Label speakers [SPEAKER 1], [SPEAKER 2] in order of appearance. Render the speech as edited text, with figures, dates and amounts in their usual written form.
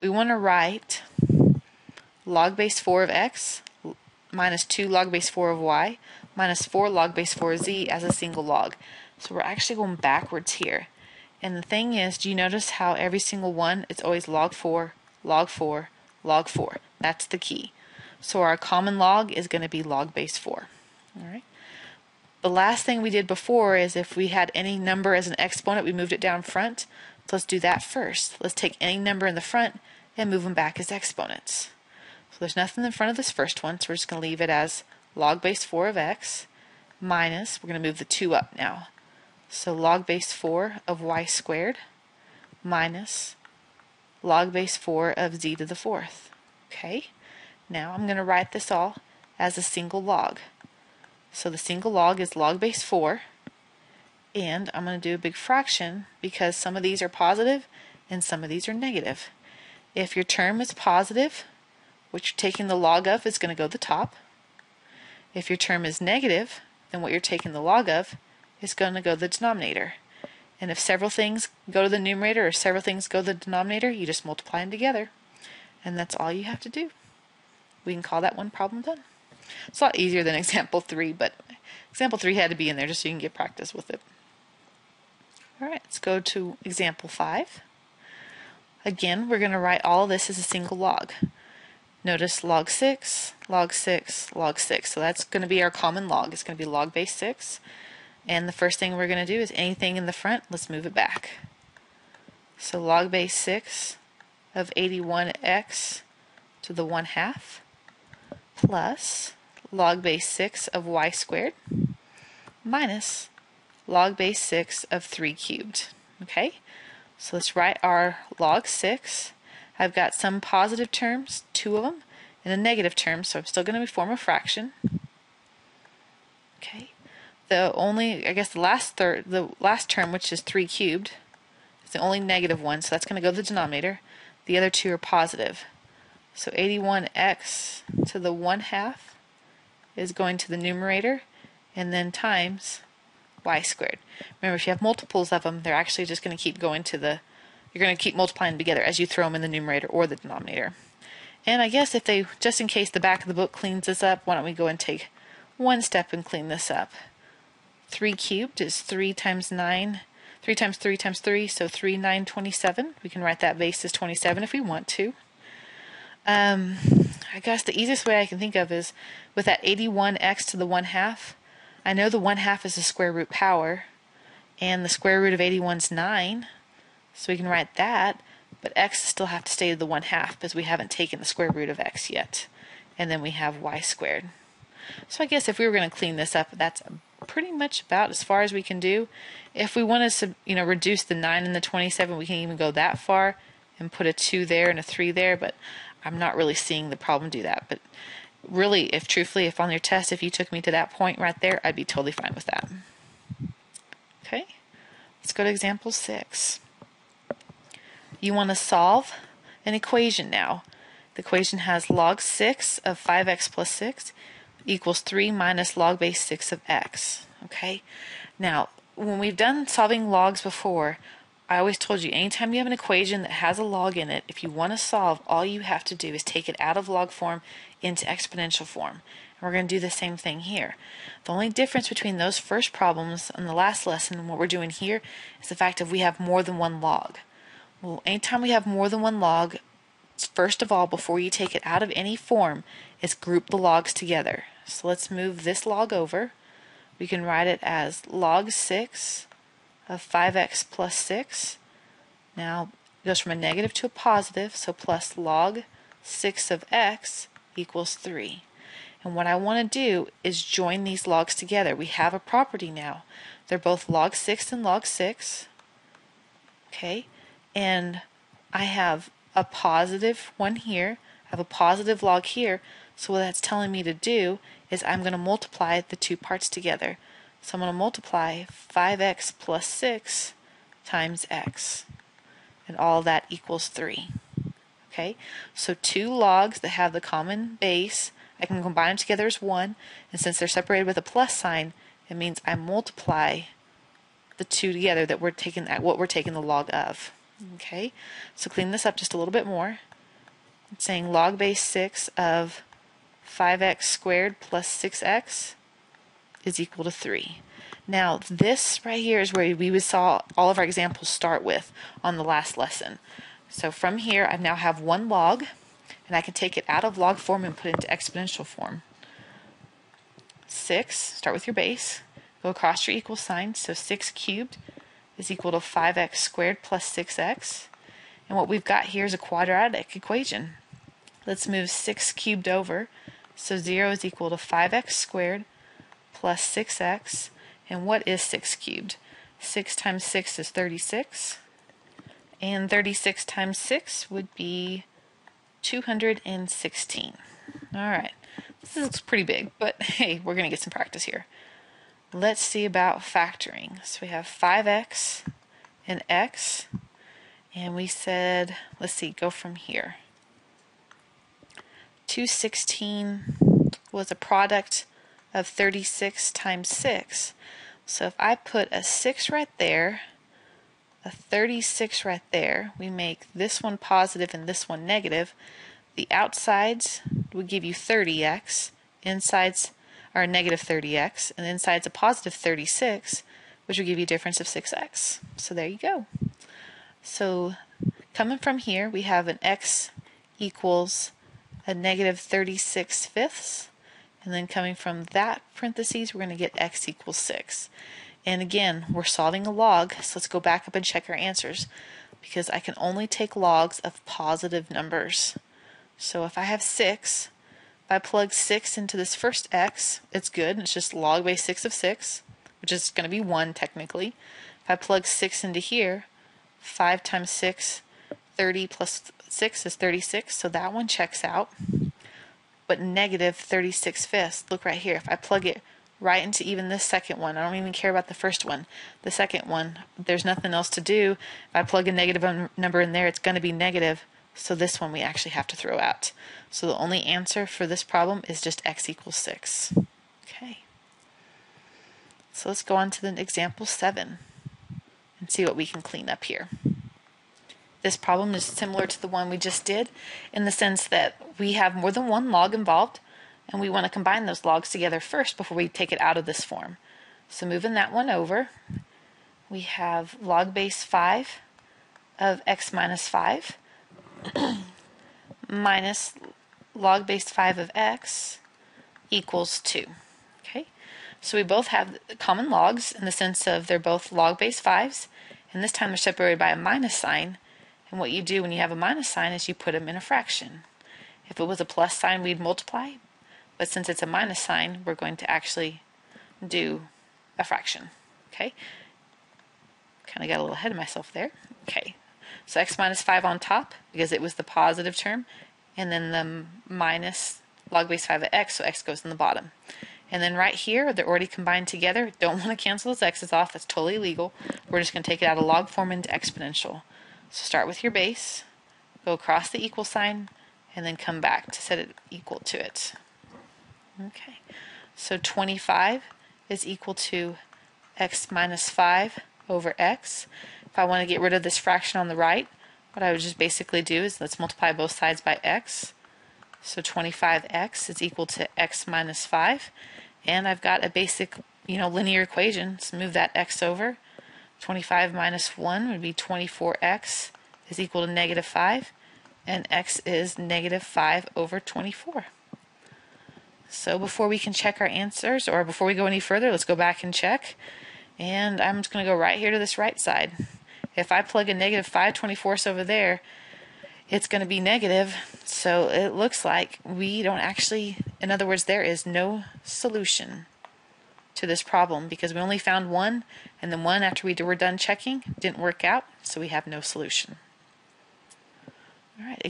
[SPEAKER 1] we want to write log base 4 of x minus 2 log base 4 of y minus 4 log base 4 of z as a single log. So we're actually going backwards here. And the thing is, do you notice how every single one, it's always log 4, log 4, log 4. That's the key. So our common log is going to be log base 4. All right. The last thing we did before is if we had any number as an exponent, we moved it down front. So let's do that first. Let's take any number in the front and move them back as exponents. So there's nothing in front of this first one, so we're just going to leave it as log base 4 of x minus, we're going to move the 2 up now. So log base 4 of y squared minus log base 4 of z to the 4th. Okay, now I'm going to write this all as a single log. So the single log is log base 4, and I'm going to do a big fraction because some of these are positive and some of these are negative. If your term is positive, what you're taking the log of is going to go to the top. If your term is negative, then what you're taking the log of is going to go to the denominator. And if several things go to the numerator or several things go to the denominator, you just multiply them together. And that's all you have to do. We can call that one problem done. It's a lot easier than example 3, but example 3 had to be in there just so you can get practice with it. Alright, let's go to example 5. Again, we're going to write all of this as a single log. Notice log 6, log 6, log 6. So that's going to be our common log. It's going to be log base 6. And the first thing we're going to do is anything in the front, let's move it back. So log base 6 of 81x to the 1/2 plus log base 6 of y squared minus log base 6 of 3 cubed. Okay, so let's write our log 6. I've got some positive terms, 2 of them, and a negative term, so I'm still going to form a fraction. Okay, the last term, which is 3 cubed, is the only negative one, so that's going to go to the denominator. The other two are positive. So 81x to the 1/2 is going to the numerator, and then times y squared. Remember, if you have multiples of them, they're actually just going to keep going to the, you're going to keep multiplying together as you throw them in the numerator or the denominator. And I guess if they, just in case the back of the book cleans this up, why don't we go and take one step and clean this up. 3 cubed is 3 times 9, 3 times 3 times 3, so 3, 9, 27. We can write that base as 27 if we want to. I guess the easiest way I can think of is with that 81x to the 1/2. I know the 1/2 is the square root power, and the square root of 81 is 9, so we can write that, but x still have to stay to the 1/2 because we haven't taken the square root of x yet. And then we have y squared. So I guess if we were going to clean this up, that's pretty much about as far as we can do. If we want to, reduce the 9 and the 27, we can even go that far and put a 2 there and a 3 there, but I'm not really seeing the problem do that. But really, if on your test, if you took me to that point right there, I'd be totally fine with that. Okay, let's go to example 6. You want to solve an equation now. The equation has log 6 of 5x plus 6 equals 3 minus log base 6 of x. Okay, now when we've done solving logs before, I always told you anytime you have an equation that has a log in it, if you want to solve, all you have to do is take it out of log form into exponential form. And we're going to do the same thing here. The only difference between those first problems and the last lesson and what we're doing here is the fact that we have more than one log. Well, anytime we have more than one log, first of all, before you take it out of any form, is group the logs together. So let's move this log over. We can write it as log 6 of 5x plus 6. Now it goes from a negative to a positive, so plus log 6 of x equals 3. And what I want to do is join these logs together. We have a property now. They're both log 6 and log 6. Okay, and I have a positive one here, I have a positive log here, so what that's telling me to do is I'm going to multiply the two parts together. So I'm going to multiply 5x plus 6 times x, and all of that equals 3. Okay, so two logs that have the common base, I can combine them together as one, and since they're separated with a plus sign, it means I multiply the two together that we're taking, what we're taking the log of. Okay, so clean this up just a little bit more. It's saying log base 6 of 5x squared plus 6x is equal to 3. Now this right here is where we saw all of our examples start with on the last lesson. So from here I now have one log, and I can take it out of log form and put it into exponential form. 6, start with your base, go across your equal sign, so 6 cubed is equal to 5x squared plus 6x. And what we've got here is a quadratic equation. Let's move 6 cubed over, so 0 is equal to 5x squared plus 6x. And what is 6 cubed? 6 times 6 is 36, and 36 times 6 would be 216. Alright, this looks pretty big, but hey, we're going to get some practice here. Let's see about factoring. So we have 5x and x, and we said, let's see, go from here. 216 was a product of 36 times 6. So if I put a 6 right there, a 36 right there, we make this one positive and this one negative. The outsides would give you 30x, insides are negative 30x, and the inside's a positive 36, which would give you a difference of 6x. So there you go. So coming from here, we have an x equals a negative 36 fifths. And then coming from that parentheses, we're going to get x equals 6. And again, we're solving a log, so let's go back up and check our answers, because I can only take logs of positive numbers. So if I have 6, if I plug 6 into this first x, it's good. It's just log base 6 of 6, which is going to be 1 technically. If I plug 6 into here, 5 times 6, 30 plus 6 is 36, so that one checks out. But negative 36 fifths, look right here, if I plug it right into even this second one, I don't even care about the first one, the second one, there's nothing else to do. If I plug a negative number in there, it's going to be negative, so this one we actually have to throw out. So the only answer for this problem is just x equals 6. Okay, so let's go on to the example 7 and see what we can clean up here. This problem is similar to the one we just did in the sense that we have more than one log involved, and we want to combine those logs together first before we take it out of this form. So moving that one over, we have log base 5 of x minus 5 minus log base 5 of x equals 2. Okay, so we both have common logs in the sense of they're both log base 5s, and this time they're separated by a minus sign. And what you do when you have a minus sign is you put them in a fraction. If it was a plus sign, we'd multiply, but since it's a minus sign, we're going to actually do a fraction. Okay, kind of got a little ahead of myself there. Okay, so x minus 5 on top because it was the positive term, and then the minus log base 5 of x, so x goes in the bottom. And then right here, they're already combined together. Don't want to cancel those x's off, that's totally illegal. We're just going to take it out of log form into exponential. So start with your base, go across the equal sign, and then come back to set it equal to it. Okay, so 25 is equal to x minus 5 over x. If I want to get rid of this fraction on the right, what I would just basically do is let's multiply both sides by x. So 25x is equal to x minus 5. And I've got a basic, linear equation. Let's move that x over. 25 minus 1 would be 24x is equal to negative 5, and x is negative 5 over 24. So before we can check our answers, or before we go any further, let's go back and check. And I'm just going to go right here to this right side. If I plug a negative 5/24 over there, it's going to be negative, so it looks like we don't actually, in other words, there is no solution to this problem because we only found one, and the one after we were done checking didn't work out, so we have no solution. All right.